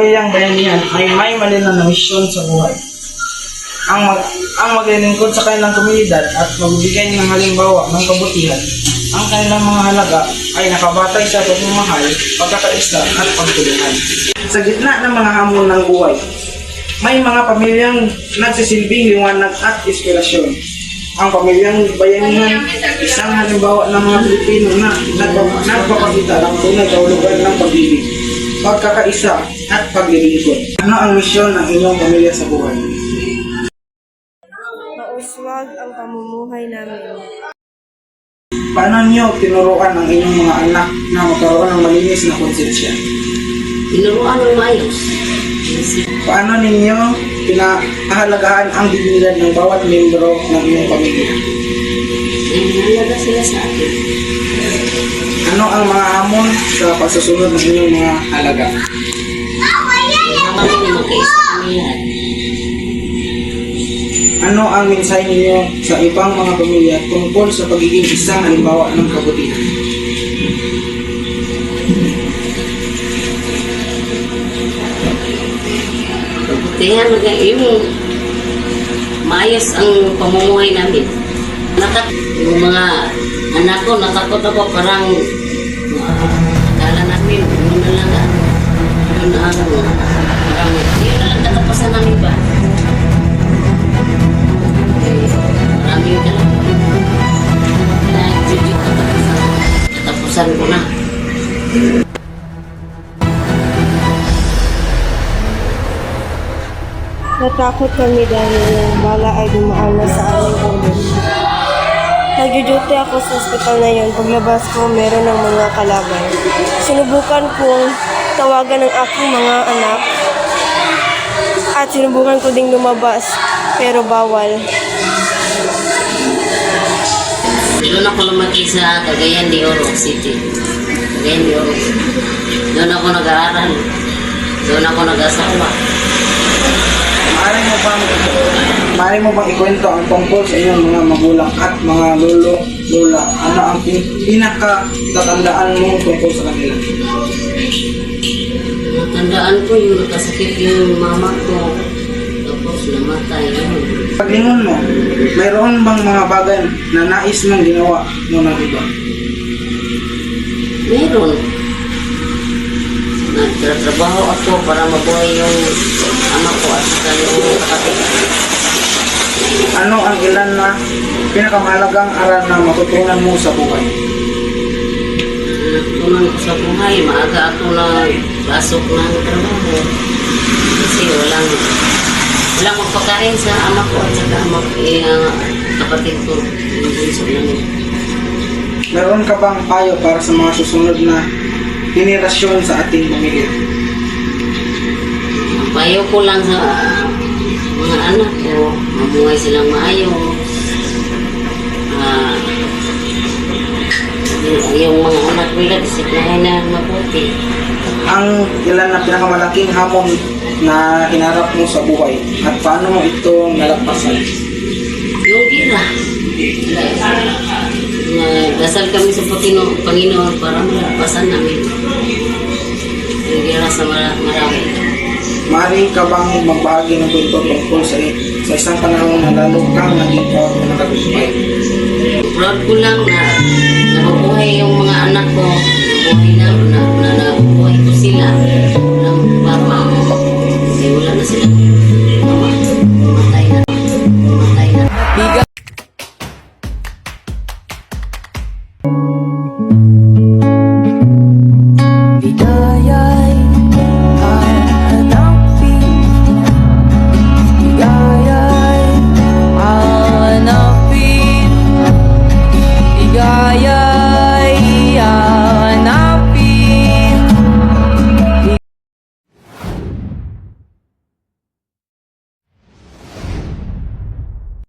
pamilyang bayanihan ay may malinan na misyon sa buhay. Ang maglilingkod sa kanilang komunidad at magbibigay ng halimbawa ng kabutihan. Ang kanilang mga halaga ay nakabatay sa pagmamahal, pagkakaisa at pagtulungan. Sa gitna ng mga hamon ng buhay, may mga pamilyang nagsisilbing liwanag at inspirasyon. Ang pamilyang bayanihan, isang halimbawa ng mga Pilipino na nagpapakita ng tunay kahulugan ng pag-ibig, pagkakaisa at paglilingkod. Ano ang misyon ng inyong pamilya sa buhay? Mauswag ang pamumuhay namin. Paano niyo tinuruan ang inyong mga anak na magkaroon ng malinis na konsensya? Tinuruan ng maayos. Paano ninyo pinahahalagahan ang dignidad ng bawat membro ng inyong pamilya? Nahalaga sila sa akin. Ano ang mga hamon sa pagsusunod ng inyong mga halaga? Kami na magkaisa kami lahat. Ano ang mensahe ninyo sa ibang mga pamilya tungkol sa pagiging isang halimbawa ng kabutihan? Kabutihan, yung maayos ang pamumuhay namin. Yung mga anak ko, natakot ako parang kala namin, yun na lang parang yun na lang katapasan namin ba? Marami yun na lang. Nag-jujit katapusan ko na. Natakot kami dahil yung bala ay dumaan na sa aming ulo. Nag-duty ako sa ospital na yun. Paglabas ko, meron ng mga kalaban. Sinubukan kong tawagan ng aking mga anak at sinubukan ko ding lumabas, pero bawal. Doon ako lumaki sa Cagayan de Oro City. Cagayan de Oro. Doon ako nag-aaral. Doon ako nag-asawa. Maaari mo bang ikwento ang tungkol sa inyong mga magulang at mga lolo, lola? Ano ang pinakatatandaan mo tungkol sa kanila? Natandaan ko yung nakasakit yung mama ko. Tapos namatay yun. Paglingon mo, mayroon bang mga bagay na nais mong ginawa mo ng iba? Meron. Nagtrabaho ako para mabuhay yung ama ko at saka yung kapatid. Ano ang ilan na pinakamahalagang aral na matutunan mo sa buhay? Natutunan ko sa buhay, maaga ako na pasok ng trabaho. Kasi walang magpakain sa ama ko at saka kapatid ko. Yung bunso lang. Meron ka bang payo para sa mga susunod na henerasyon sa ating pamilya? Payo ko lang sa mga anak ko, mabuhay silang maayos. Yung mga anak nila, disiplinahin na mabuti. Ang ilan na pinakamalaking hamon na hinarap mo sa buhay at paano mo ito nalagpasan? Yung gira. Dasal kami sa Panginoon para malagpasan namin. Yung gira sa marami. Maaari ka bang magbahagi ng kwento tungkol sa isang panahon na lalo kang naging proud na nagtagumpay? Proud ko lang na nabubuhay yung mga anak ko. Nabubuhay ko sila. Walang papa. Kasi wala na sila.